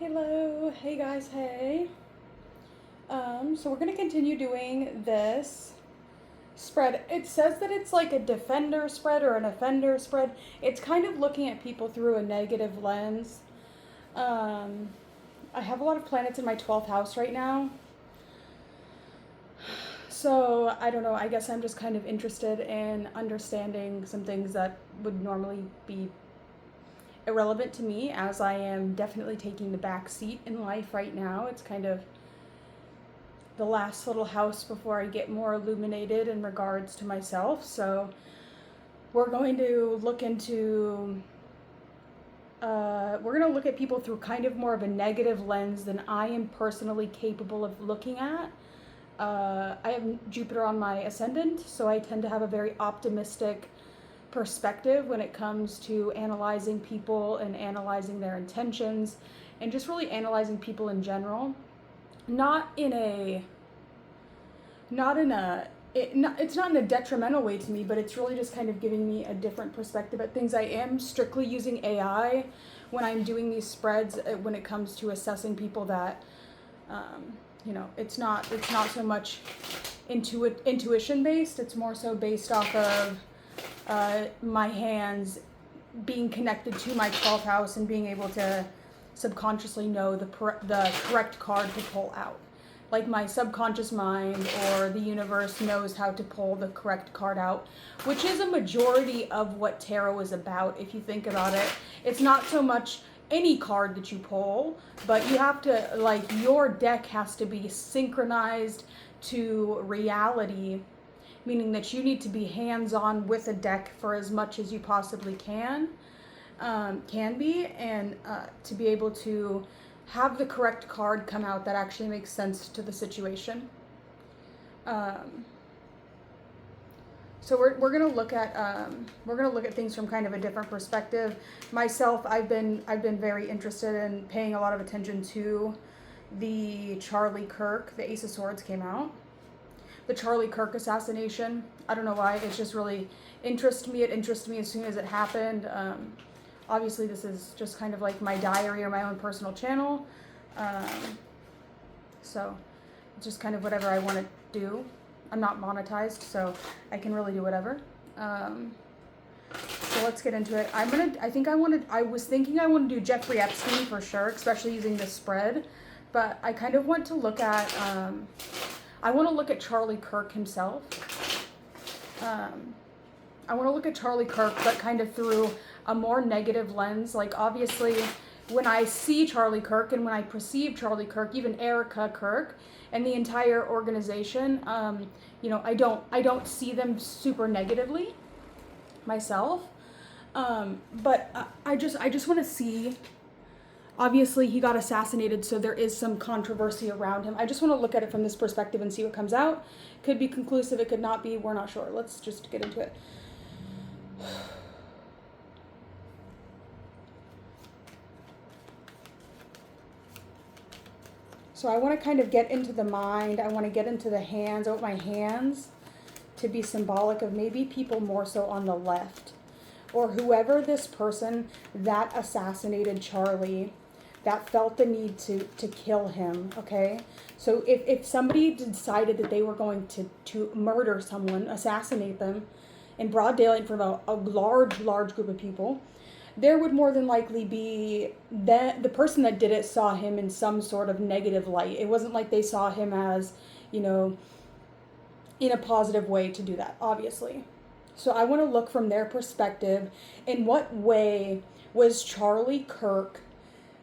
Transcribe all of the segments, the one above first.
Hello, hey guys, hey. So we're gonna continue doing this spread. It says that it's like a defender spread or an offender spread. It's kind of looking at people through a negative lens. Um, I have a lot of planets in my 12th house right now. So I don't know, I guess I'm just kind of interested in understanding some things that would normally be irrelevant to me, as I am definitely taking the back seat in life right now. It's kind of the last little house before I get more illuminated in regards to myself. So we're going to look into we're going to look at people through kind of more of a negative lens than I am personally capable of looking at. I have Jupiter on my ascendant, so I tend to have a very optimistic perspective when it comes to analyzing people and analyzing their intentions and just really analyzing people in general. It's not in a detrimental way to me, but it's really just kind of giving me a different perspective at things. I am strictly using AI when I'm doing these spreads when it comes to assessing people that it's not so much intuition based. It's more so based off of my hands being connected to my 12th house and being able to subconsciously know the correct card to pull out. Like my subconscious mind or the universe knows how to pull the correct card out, which is a majority of what tarot is about. If you think about it, it's not so much any card that you pull, but you have to, like, your deck has to be synchronized to reality, meaning that you need to be hands-on with a deck for as much as you possibly can be, and to be able to have the correct card come out that actually makes sense to the situation. So we're gonna look at things from kind of a different perspective. Myself, I've been very interested in paying a lot of attention to the Charlie Kirk. The Ace of Swords came out. The Charlie Kirk assassination. I don't know why. It just really interested me. It interested me as soon as it happened. Obviously, this is just kind of like my diary or my own personal channel. So it's just kind of whatever I want to do. I'm not monetized, so I can really do whatever. So let's get into it. I was thinking I want to do Jeffrey Epstein for sure, especially using this spread. But I kind of want to look at, I want to look at Charlie Kirk himself. I want to look at Charlie Kirk, but kind of through a more negative lens. Like, obviously, when I see Charlie Kirk and when I perceive Charlie Kirk, even Erica Kirk and the entire organization, I don't see them super negatively myself. But I just want to see. Obviously, he got assassinated, so there is some controversy around him. I just want to look at it from this perspective and see what comes out. Could be conclusive, it could not be. We're not sure. Let's just get into it. So I want to kind of get into the mind. I want to get into the hands. I want my hands to be symbolic of maybe people more so on the left, or whoever this person that assassinated Charlie, that felt the need to kill him, okay? So if somebody decided that they were going to murder someone, assassinate them in broad daylight in front of a large group of people, there would more than likely be that the person that did it saw him in some sort of negative light. It wasn't like they saw him as, in a positive way to do that, obviously. So I want to look from their perspective. In what way was Charlie Kirk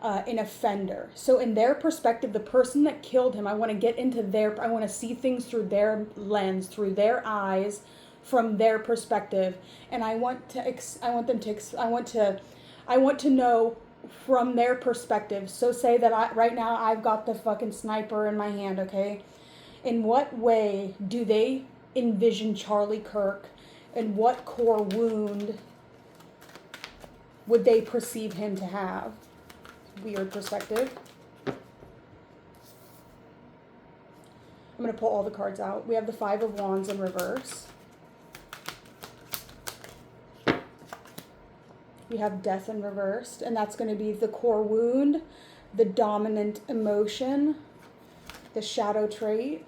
an offender? So in their perspective, the person that killed him, I want to get into I want to see things through their lens, through their eyes, from their perspective, and I want to know from their perspective. So say that right now I've got the fucking sniper in my hand, okay? In what way do they envision Charlie Kirk, and what core wound would they perceive him to have? Weird perspective. I'm going to pull all the cards out. We have the Five of Wands in reverse. We have Death in reversed, and that's going to be the core wound the dominant emotion, the shadow trait,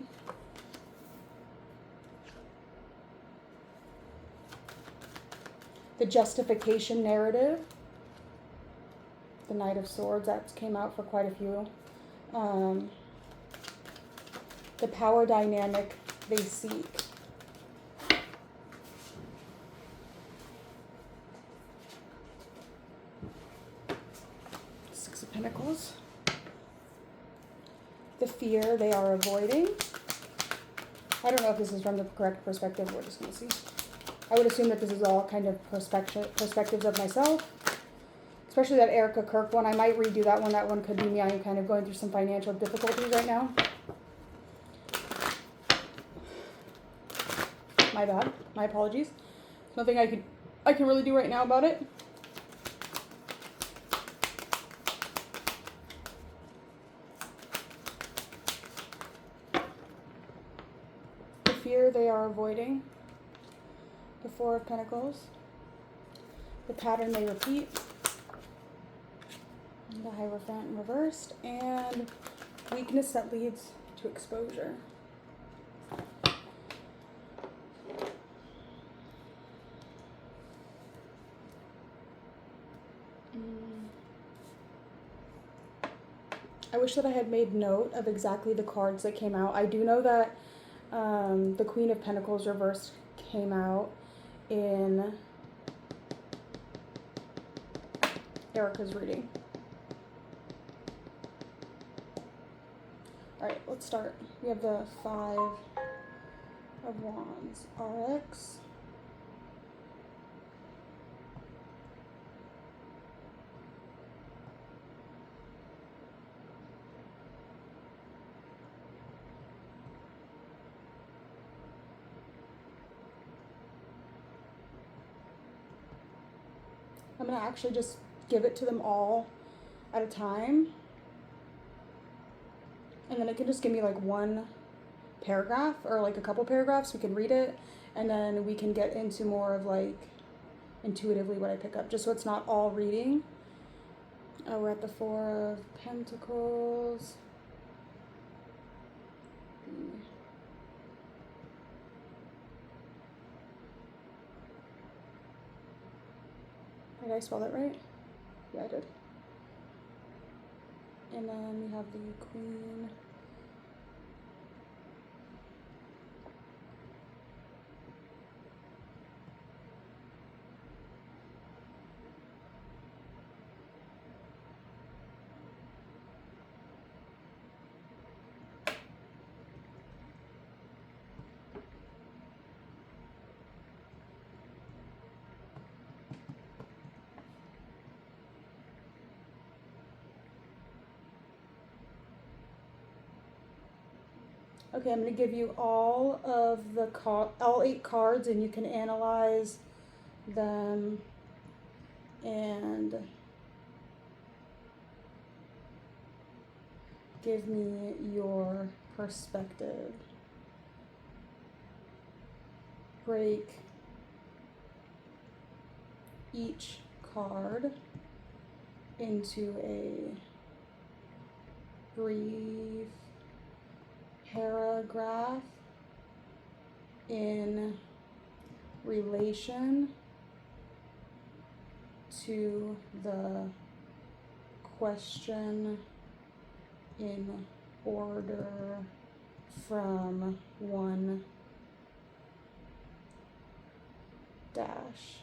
the justification narrative, the Knight of Swords, that came out for quite a few. The power dynamic they seek. Six of Pentacles. The fear they are avoiding. I don't know if this is from the correct perspective. We're just going to see. I would assume that this is all kind of perspectives of myself. Especially that Erica Kirk one. I might redo that one. That one could be me. I am kind of going through some financial difficulties right now. My bad. My apologies. There's nothing I can really do right now about it. The fear they are avoiding. The Four of Pentacles. The pattern they repeat. The Hierophant reversed. And weakness that leads to exposure. I wish that I had made note of exactly the cards that came out. I do know that the Queen of Pentacles reversed came out in Erica's reading. Alright, let's start. We have the Five of Wands. RX. I'm going to actually just give it to them all at a time. And then it can just give me like one paragraph or like a couple paragraphs. We can read it and then we can get into more of like intuitively what I pick up, just so it's not all reading. We're at the Four of Pentacles. Did I spell that right? Yeah, I did. And then we have the Queen. Okay, I'm going to give you all of the all 8 cards, and you can analyze them and give me your perspective. Break each card into a brief paragraph in relation to the question in order from 1 dash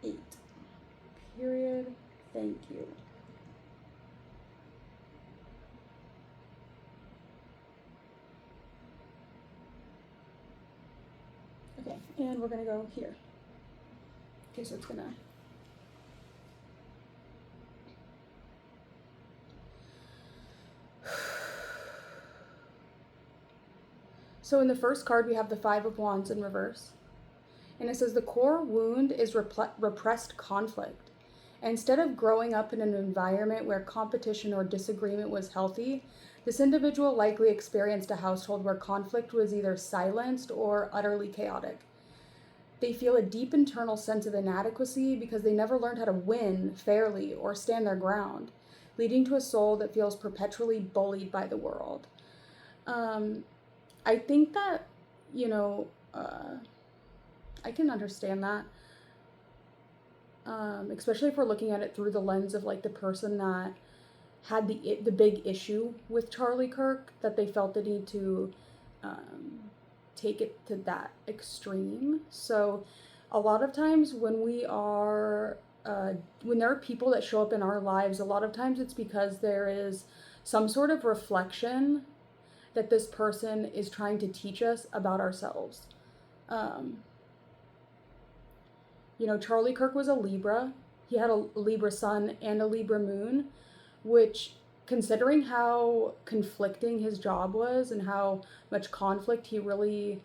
8. Period. Thank you. Okay, and we're gonna go here. Okay, so it's gonna So in the first card, we have the Five of Wands in reverse. And it says the core wound is repressed conflict. And instead of growing up in an environment where competition or disagreement was healthy, this individual likely experienced a household where conflict was either silenced or utterly chaotic. They feel a deep internal sense of inadequacy because they never learned how to win fairly or stand their ground. leading to a soul that feels perpetually bullied by the world. I think that, you know, I can understand that, especially if we're looking at it through the lens of like the person that had the big issue with Charlie Kirk, that they felt the need to take it to that extreme. So a lot of times when we are when there are people that show up in our lives, a lot of times it's because there is some sort of reflection that this person is trying to teach us about ourselves. You know, Charlie Kirk was a Libra. He had a Libra sun and a Libra moon, which, considering how conflicting his job was and how much conflict he really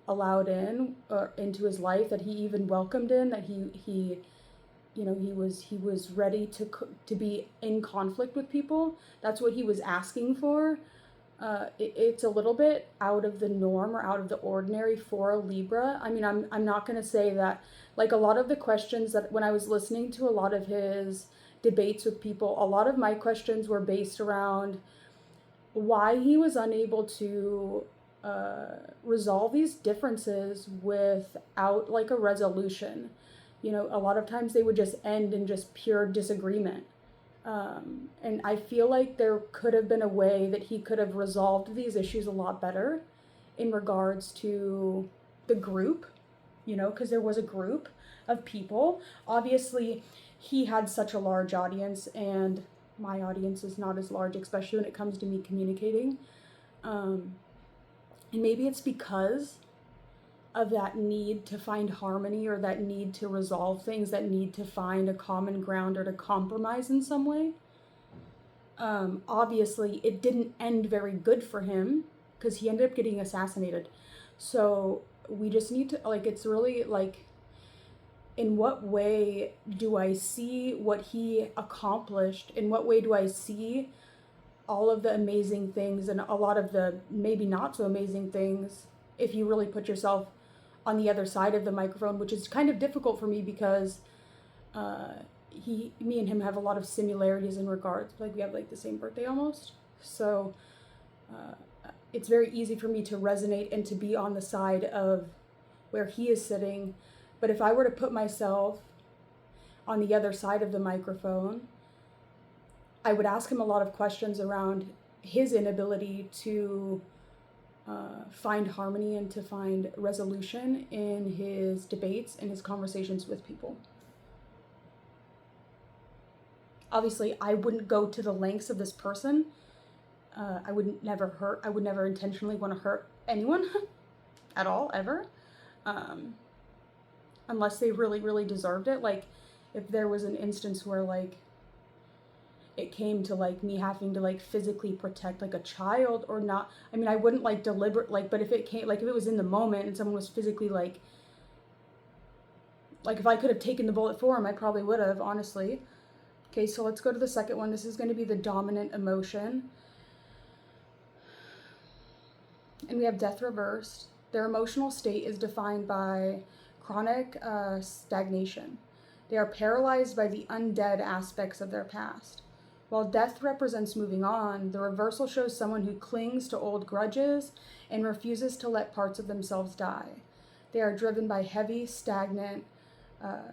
allowed into his life, that he even welcomed in, that he you know, he was ready to be in conflict with people. That's what he was asking for. It's a little bit out of the norm or out of the ordinary for a Libra. I mean, I'm not going to say that, like, a lot of the questions that when I was listening to a lot of his debates with people, a lot of my questions were based around why he was unable to resolve these differences without like a resolution. You know, a lot of times they would just end in just pure disagreement. And I feel like there could have been a way that he could have resolved these issues a lot better in regards to the group, you know, because there was a group of people. Obviously, he had such a large audience, and my audience is not as large, especially when it comes to me communicating. And maybe it's because of that need to find harmony, or that need to resolve things, that need to find a common ground or to compromise in some way. Obviously, it didn't end very good for him because he ended up getting assassinated. So we just need to, like, it's really like, in what way do I see what he accomplished? In what way do I see all of the amazing things and a lot of the maybe not so amazing things if you really put yourself on the other side of the microphone, which is kind of difficult for me because me and him have a lot of similarities in regards, like we have like the same birthday almost. So it's very easy for me to resonate and to be on the side of where he is sitting. But if I were to put myself on the other side of the microphone, I would ask him a lot of questions around his inability to find harmony and to find resolution in his debates and his conversations with people. Obviously, I wouldn't go to the lengths of this person. I would never intentionally want to hurt anyone at all, ever. Unless they really, really deserved it. Like, if there was an instance where, like, it came to, like, me having to, like, physically protect, like, a child or not. I mean, I wouldn't, like, deliberate, but if it came, like, if it was in the moment and someone was physically, like, if I could have taken the bullet for him, I probably would have, honestly. Okay, so let's go to the second one. This is going to be the dominant emotion. And we have death reversed. Their emotional state is defined by chronic stagnation. They are paralyzed by the undead aspects of their past. While death represents moving on, the reversal shows someone who clings to old grudges and refuses to let parts of themselves die. They are driven by heavy, stagnant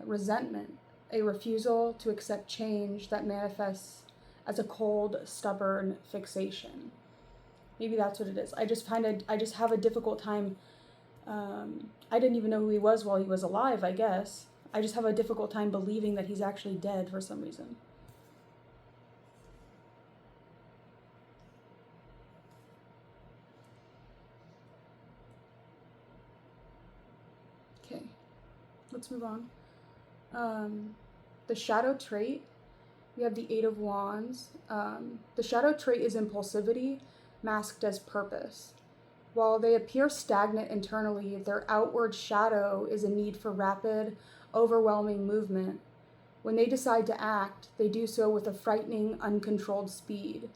resentment, a refusal to accept change that manifests as a cold, stubborn fixation. Maybe that's what it is. I just have a difficult time. I didn't even know who he was while he was alive, I guess. I just have a difficult time believing that he's actually dead for some reason. Okay, let's move on. The shadow trait, we have the Eight of Wands. The shadow trait is impulsivity, masked as purpose. While they appear stagnant internally, their outward shadow is a need for rapid, overwhelming movement. When they decide to act, they do so with a frightening, uncontrolled speed.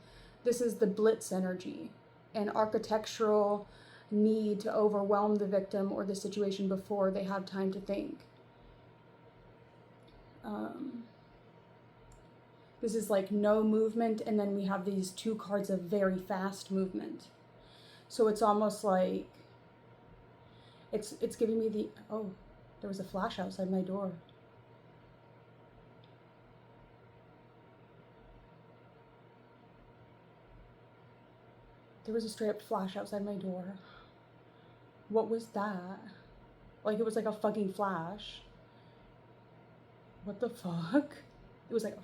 This is the blitz energy, an architectural need to overwhelm the victim or the situation before they have time to think. This is like no movement, and then we have these two cards of very fast movement. So it's almost like it's giving me the, oh, there was a flash outside my door. There was a straight up flash outside my door. What was that? Like, it was like a fucking flash. What the fuck? It was like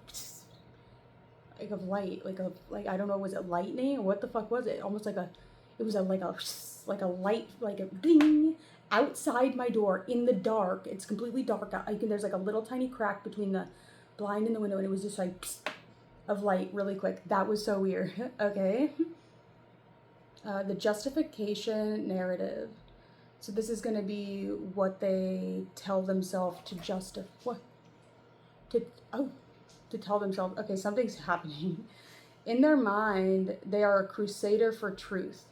a light, like I don't know, was it lightning or what the fuck was it? Almost like a, it was a like a light, like a ding outside my door in the dark. It's completely dark out. There's like a little tiny crack between the blind and the window, and it was just like of light really quick. That was so weird. Okay. The justification narrative. So this is going to be what they tell themselves to justify. What? To tell themselves, okay, something's happening. In their mind, they are a crusader for truth.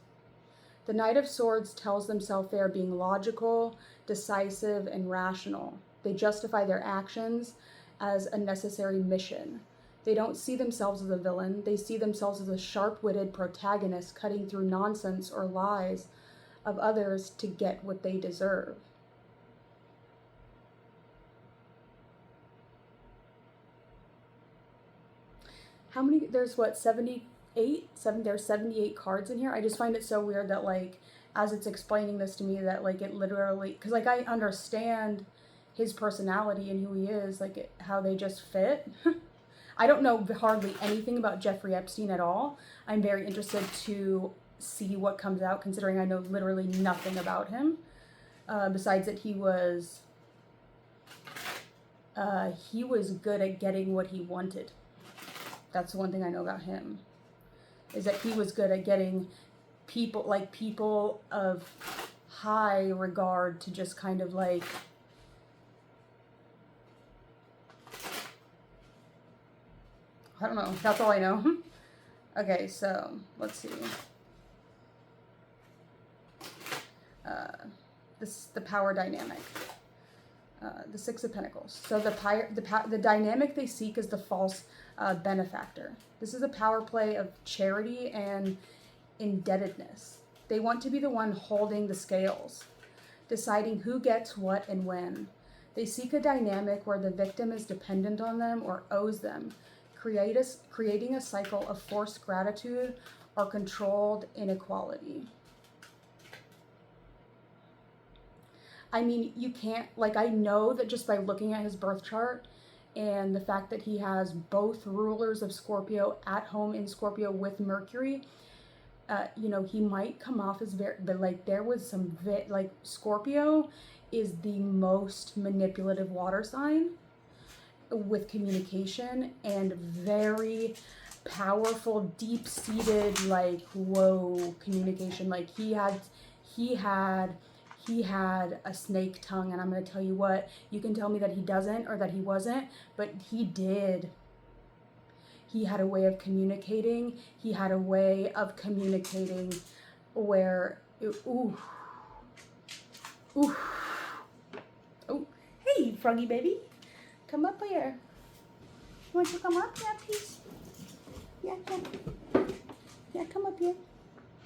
The Knight of Swords tells themselves they are being logical, decisive, and rational. They justify their actions as a necessary mission. They don't see themselves as a villain. They see themselves as a sharp-witted protagonist cutting through nonsense or lies of others to get what they deserve. How many, there's what, 78? There's 78 cards in here. I just find it so weird that, like, as it's explaining this to me, that, like, it literally, because, like, I understand his personality and who he is, like, how they just fit. I don't know hardly anything about Jeffrey Epstein at all. I'm very interested to see what comes out, considering I know literally nothing about him, besides that he was good at getting what he wanted. That's the one thing I know about him, is that he was good at getting people of high regard to just kind of like, I don't know, that's all I know. Okay, so let's see. The power dynamic. The Six of Pentacles. So the dynamic they seek is the false benefactor. This is a power play of charity and indebtedness. They want to be the one holding the scales, deciding who gets what and when. They seek a dynamic where the victim is dependent on them or owes them, creating a cycle of forced gratitude or controlled inequality. I mean, you can't, like, I know that just by looking at his birth chart and the fact that he has both rulers of Scorpio at home in Scorpio with Mercury, you know, he might come off as very, but like there was some, like, Scorpio is the most manipulative water sign with communication and very powerful, deep-seated, like, whoa, communication. Like, he had a snake tongue, and I'm going to tell you what, you can tell me that he doesn't or that he wasn't, but he did. He had a way of communicating. He had a way of communicating where, ooh, oh, hey, froggy baby, come up here. You want to come up? Yeah, please. Yeah, come up here.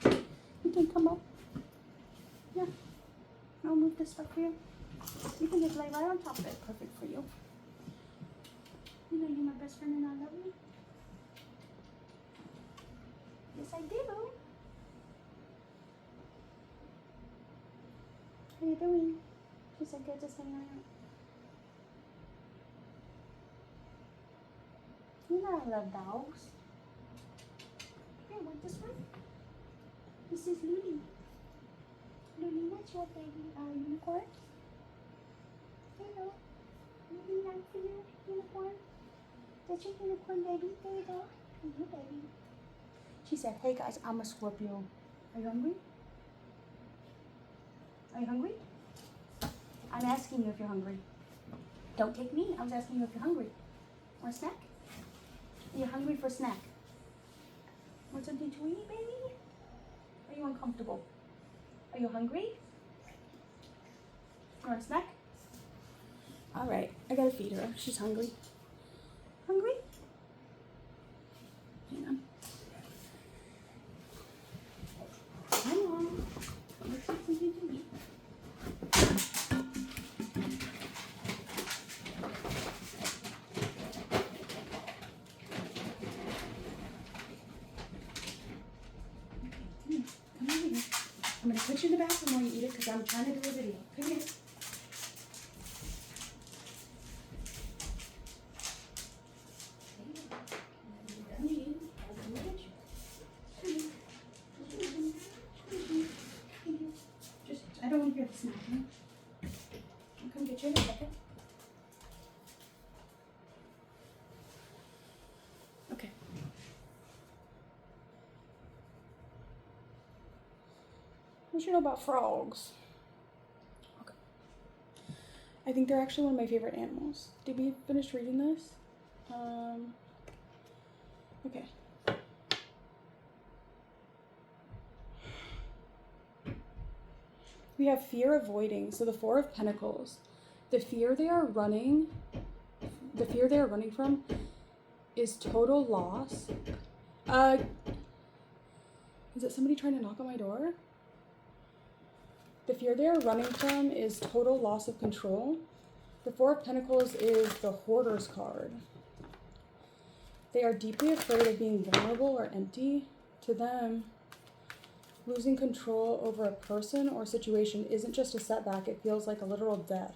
You can come up. Yeah. I'll move this stuff here. You can just lay right on top of it. Perfect for you. You know you're my best friend and I love you. Yes, I do. How you doing? She said good, just hanging out. You know I love dogs. Here, want this one? This is Lily. Lily, what's your baby unicorn? Hello. Lily, nice for you, unicorn. That's your unicorn baby. There you go. Hey, baby. She said, hey guys, I'm a Scorpio. Are you hungry? Are you hungry? I'm asking you if you're hungry. Don't take me. I was asking you if you're hungry. Want a snack? Are you hungry for a snack? Want something to eat, baby? Are you uncomfortable? Are you hungry? You want a snack? All right, I gotta feed her. She's hungry. Hungry? Hang on. Come on. Let's get something to eat. Come over here. I'm going to put you in the bathroom while you eat it because I'm trying to do a video. Come here. I don't want you to snack me. I'll come get you in a second. Okay. What you know about frogs? Okay. I think they're actually one of my favorite animals. Did we finish reading this? Okay. We have fear avoiding. So the Four of Pentacles. The fear they are running from is total loss. Is it somebody trying to knock on my door? The fear they are running from is total loss of control. The Four of Pentacles is the Hoarder's card. They are deeply afraid of being vulnerable or empty. To them, losing control over a person or situation isn't just a setback, it feels like a literal death.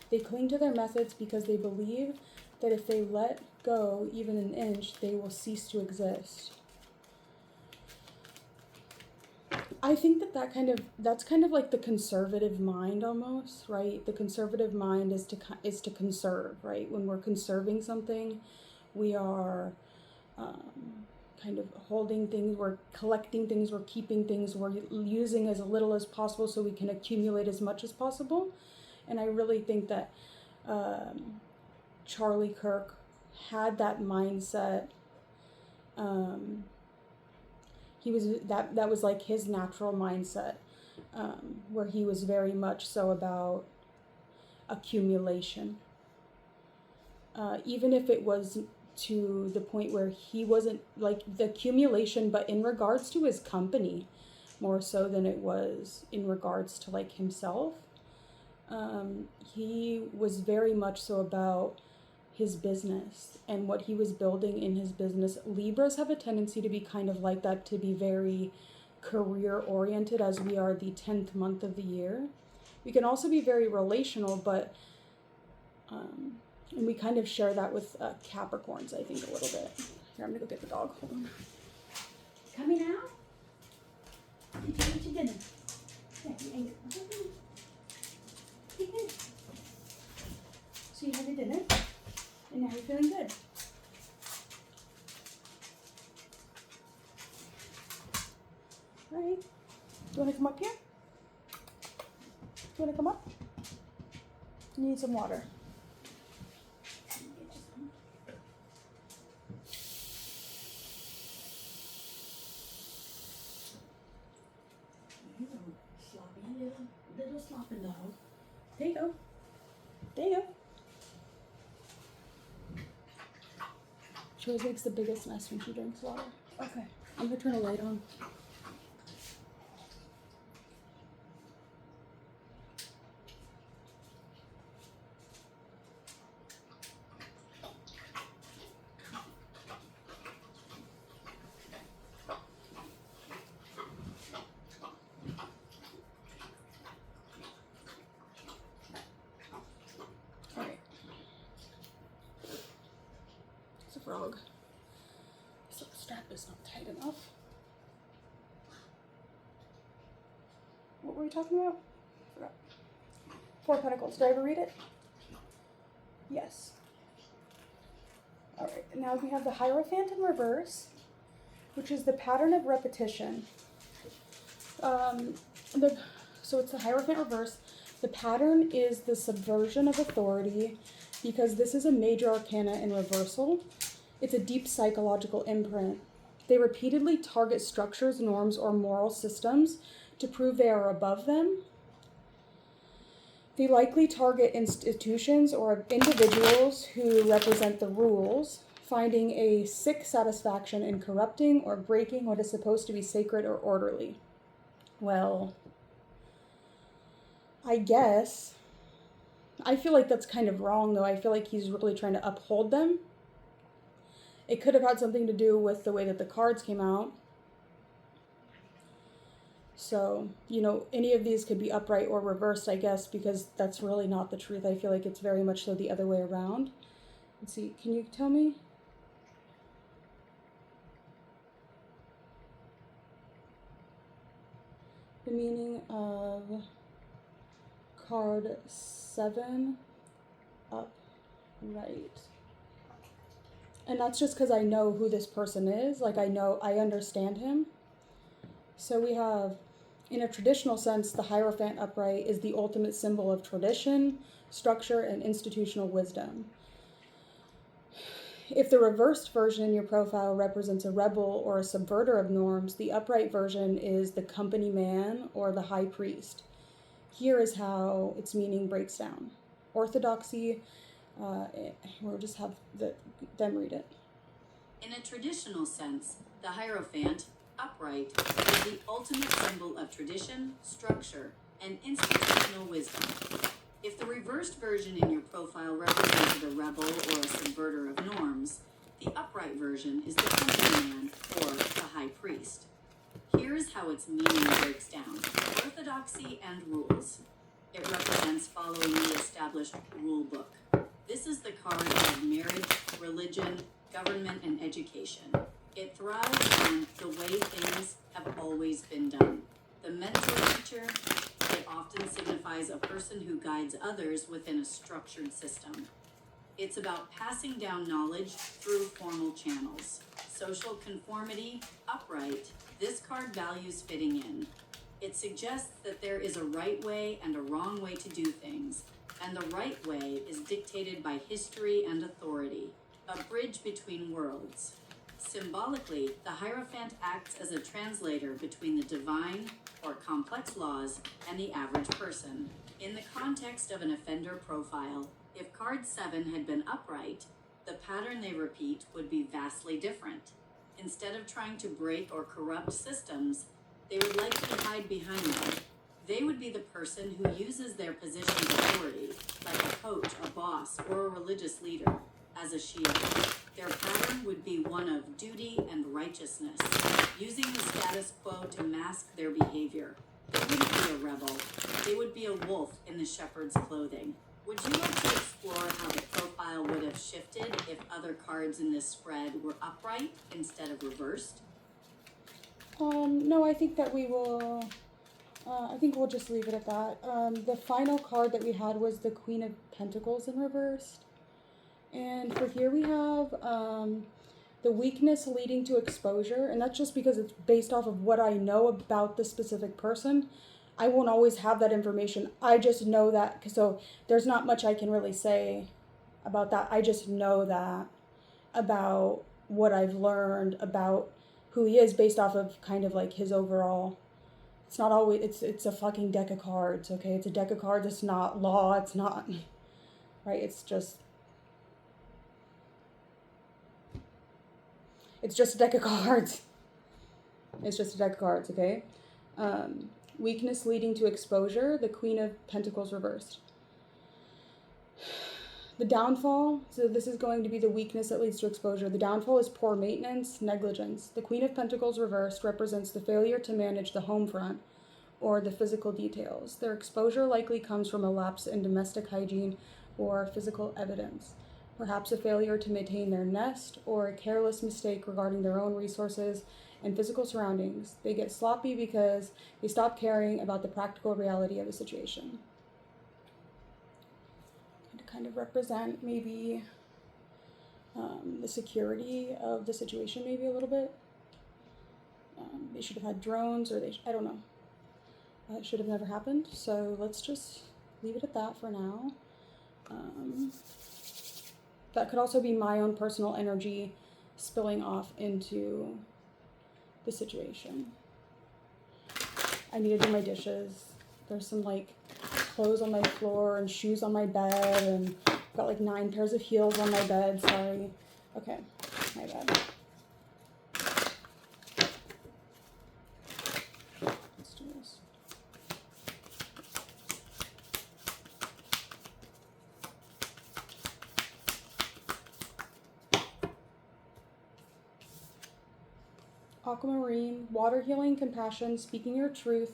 They cling to their methods because they believe that if they let go even an inch, they will cease to exist. I think that's kind of like the conservative mind almost, right? The conservative mind is to conserve, right? When we're conserving something, we are kind of holding things, we're collecting things, we're keeping things, we're using as little as possible so we can accumulate as much as possible. And I really think that Charlie Kirk had that mindset. That was like his natural mindset, where he was very much so about accumulation. Even if it was to the point where he wasn't like the accumulation, but in regards to his company more so than it was in regards to like himself. He was very much so about his business and what he was building in his business. Libras have a tendency to be kind of like that, to be very career oriented, as we are the 10th month of the year. We can also be very relational, but and we kind of share that with Capricorns, I think, a little bit. Here, I'm gonna go get the dog. Hold on. Coming out? Did you eat your dinner? Yeah, you ate it. You did. So you had your dinner, and now you're feeling good. All right. Do you want to come up here? Do you want to come up? You need some water. Little slopping dog. There you go. There you go. She always makes the biggest mess when she drinks water. Okay, I'm gonna turn a light on. Frog. So the strap is not tight enough. What were we talking about? Forgot. Four of Pentacles. Did I ever read it? Yes. Alright, now we have the Hierophant in reverse, which is the pattern of repetition. So it's the Hierophant reverse. The pattern is the subversion of authority, because this is a major arcana in reversal. It's a deep psychological imprint. They repeatedly target structures, norms, or moral systems to prove they are above them. They likely target institutions or individuals who represent the rules. finding a sick satisfaction in corrupting or breaking what is supposed to be sacred or orderly. Well, I guess. I feel like that's kind of wrong, though. I feel like he's really trying to uphold them. It could have had something to do with the way that the cards came out. So, you know, any of these could be upright or reversed, I guess, because that's really not the truth. I feel like it's very much so the other way around. Let's see, can you tell me? The meaning of card 7, upright. And that's just because I know who this person is. Like, I understand him. So we have, in a traditional sense, the Hierophant upright is the ultimate symbol of tradition, structure, and institutional wisdom. If the reversed version in your profile represents a rebel or a subverter of norms, the upright version is the company man or the high priest. Here is how its meaning breaks down. Orthodoxy, we'll just have them read it. In a traditional sense, the Hierophant, upright, is the ultimate symbol of tradition, structure, and institutional wisdom. If the reversed version in your profile represented a rebel or a subverter of norms, the upright version is the company man or the high priest. Here is how its meaning breaks down. Orthodoxy and rules. It represents following the established rule book. This is the card of marriage, religion, government, and education. It thrives on the way things have always been done. The mentor teacher, it often signifies a person who guides others within a structured system. It's about passing down knowledge through formal channels. Social conformity, upright, this card values fitting in. It suggests that there is a right way and a wrong way to do things, and the right way is dictated by history and authority, a bridge between worlds. Symbolically, the Hierophant acts as a translator between the divine, or complex laws, and the average person. In the context of an offender profile, if card 7 had been upright, the pattern they repeat would be vastly different. Instead of trying to break or corrupt systems, they would likely hide behind them. They would be the person who uses their position of authority, like a coach, a boss, or a religious leader, as a shield. Their pattern would be one of duty and righteousness, using the status quo to mask their behavior. They wouldn't be a rebel. They would be a wolf in the shepherd's clothing. Would you like to explore how the profile would have shifted if other cards in this spread were upright instead of reversed? No, I think that we will, I think we'll just leave it at that. The final card that we had was the Queen of Pentacles in reversed. And for here we have the weakness leading to exposure, and that's just because it's based off of what I know about the specific person. I won't always have that information. I just know that, so there's not much I can really say about that. I just know that about what I've learned about who he is based off of kind of like his overall. It's not always, it's a fucking deck of cards, okay? It's a deck of cards. It's not law. It's not, right? It's just a deck of cards. It's just a deck of cards, okay? Weakness leading to exposure, the Queen of Pentacles reversed. The downfall, so this is going to be the weakness that leads to exposure. The downfall is poor maintenance, negligence. The Queen of Pentacles reversed represents the failure to manage the home front or the physical details. Their exposure likely comes from a lapse in domestic hygiene or physical evidence. Perhaps a failure to maintain their nest or a careless mistake regarding their own resources and physical surroundings. They get sloppy because they stop caring about the practical reality of the situation. And to kind of represent maybe the security of the situation maybe a little bit. They should have had drones, or I don't know. It should have never happened. So let's just leave it at that for now. That could also be my own personal energy spilling off into the situation. I need to do my dishes. There's some like clothes on my floor and shoes on my bed, and I've got like 9 pairs of heels on my bed. Sorry. Okay. My bad. Let's do this. Aquamarine, water healing, compassion, speaking your truth,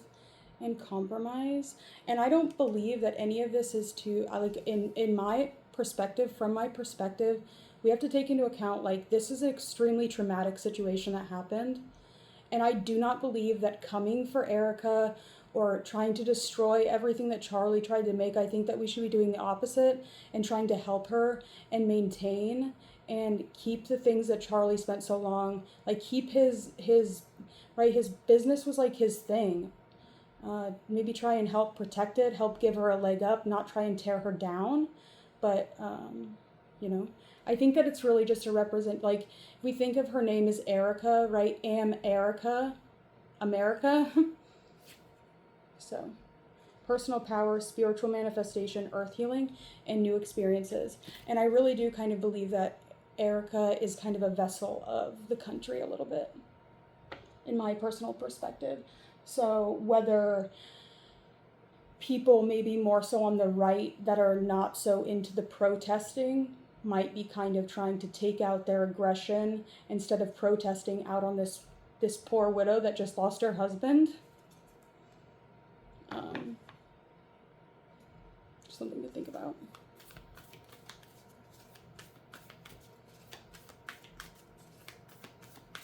and compromise. And I don't believe that any of this is to, like, in my perspective, from my perspective, we have to take into account, like, this is an extremely traumatic situation that happened. And I do not believe that coming for Erica or trying to destroy everything that Charlie tried to make. I think that we should be doing the opposite and trying to help her and maintain and keep the things that Charlie spent so long, like keep his right, his business was like his thing. Maybe try and help protect it, help give her a leg up, not try and tear her down. But, you know, I think that it's really just to represent, like, if we think of her name as Erica, right? Am Erica, America. So, personal power, spiritual manifestation, earth healing, and new experiences. And I really do kind of believe that Erica is kind of a vessel of the country a little bit, in my personal perspective. So whether people maybe more so on the right that are not so into the protesting might be kind of trying to take out their aggression instead of protesting out on this poor widow that just lost her husband. Something to think about.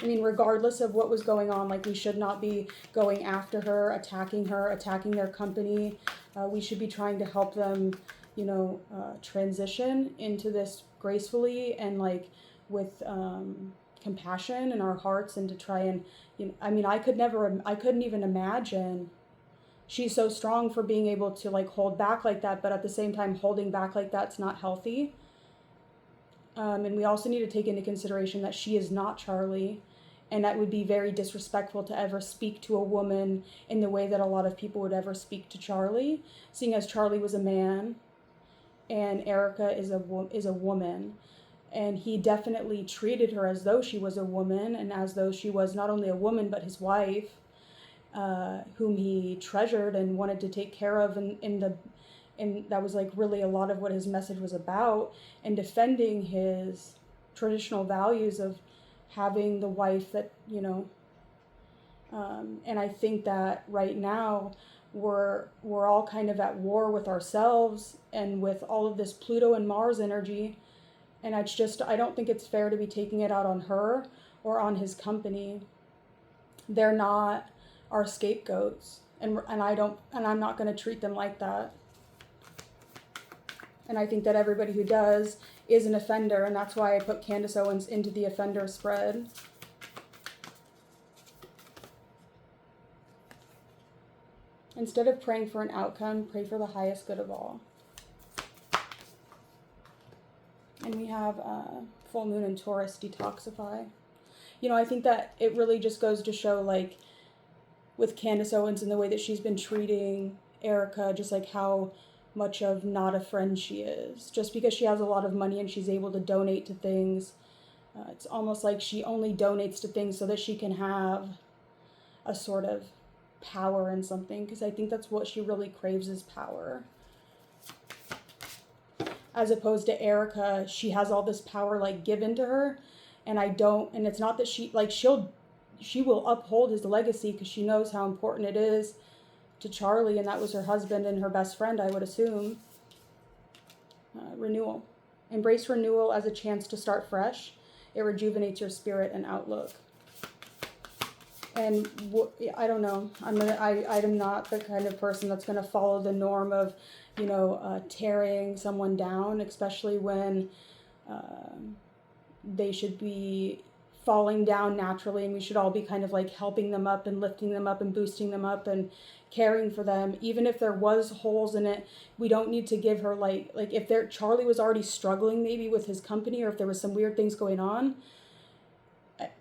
I mean, regardless of what was going on, like, we should not be going after her, attacking their company. We should be trying to help them, you know, transition into this gracefully and, like, with compassion in our hearts, and to try and, you know, I mean, I couldn't even imagine. She's so strong for being able to, like, hold back like that, but at the same time, holding back like that's not healthy. And we also need to take into consideration that she is not Charlie, and that would be very disrespectful to ever speak to a woman in the way that a lot of people would ever speak to Charlie, seeing as Charlie was a man and Erica is a woman. And he definitely treated her as though she was a woman, and as though she was not only a woman but his wife, whom he treasured and wanted to take care of, and that was, like, really a lot of what his message was about, and defending his traditional values of having the wife that, you know, and I think that right now we're all kind of at war with ourselves and with all of this Pluto and Mars energy, and I don't think it's fair to be taking it out on her or on his company. They're not our scapegoats, and I'm not going to treat them like that. And I think that everybody who does is an offender, and that's why I put Candace Owens into the offender spread. Instead of praying for an outcome, pray for the highest good of all. And we have full moon in Taurus, detoxify. You know, I think that it really just goes to show, like, with Candace Owens and the way that she's been treating Erica, just like how much of not a friend she is. Just because she has a lot of money and she's able to donate to things, it's almost like she only donates to things so that she can have a sort of power in something, because I think that's what she really craves, is power. As opposed to Erica, she has all this power, like, given to her, and it's not that she, like, she will uphold his legacy because she knows how important it is to Charlie, and that was her husband and her best friend, I would assume. Renewal. Embrace renewal as a chance to start fresh. It rejuvenates your spirit and outlook. And I don't know. I'm not the kind of person that's going to follow the norm of, you know, tearing someone down, especially when they should be falling down naturally, and we should all be kind of like helping them up and lifting them up and boosting them up and caring for them. Even if there was holes in it, we don't need to give her like if Charlie was already struggling maybe with his company, or if there was some weird things going on,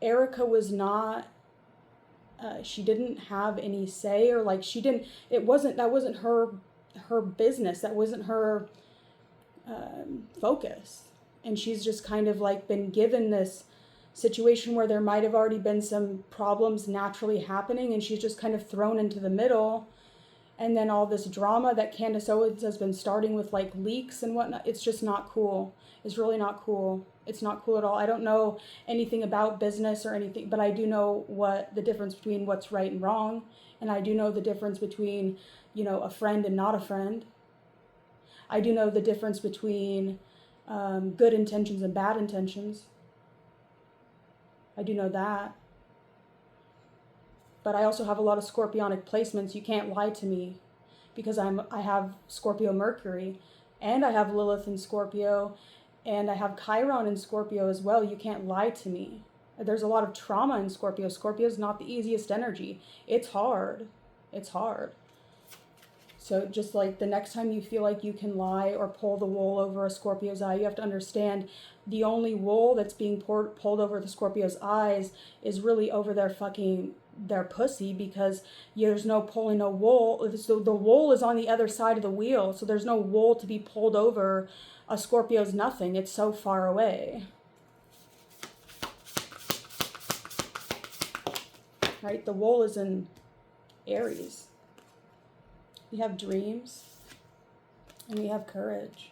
Erica was not, she didn't have any say, or like that wasn't her business, that wasn't her focus. And she's just kind of like been given this situation where there might have already been some problems naturally happening and she's just kind of thrown into the middle. And then all this drama that Candace Owens has been starting with like leaks and whatnot, it's just not cool. It's really not cool. It's not cool at all. I don't know anything about business or anything, but I do know what the difference between what's right and wrong. And I do know the difference between, you know, a friend and not a friend. I do know the difference between good intentions and bad intentions. I do know that. But I also have a lot of scorpionic placements. You can't lie to me because I have Scorpio Mercury, and I have Lilith in Scorpio, and I have Chiron in Scorpio as well. You can't lie to me. There's a lot of trauma in Scorpio. Scorpio is not the easiest energy. It's hard. It's hard. So just like the next time you feel like you can lie or pull the wool over a Scorpio's eye, you have to understand the only wool that's being pulled over the Scorpio's eyes is really over their pussy, because there's no pulling no wool. So the wool is on the other side of the wheel. So there's no wool to be pulled over a Scorpio's nothing. It's so far away. Right? The wool is in Aries. We have dreams and we have courage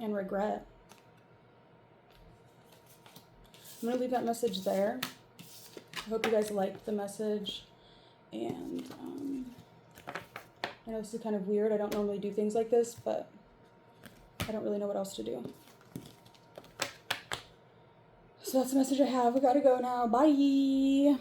and regret. I'm going to leave that message there. I hope you guys liked the message. And I know this is kind of weird. I don't normally do things like this, but I don't really know what else to do. So that's the message I have. We got to go now. Bye.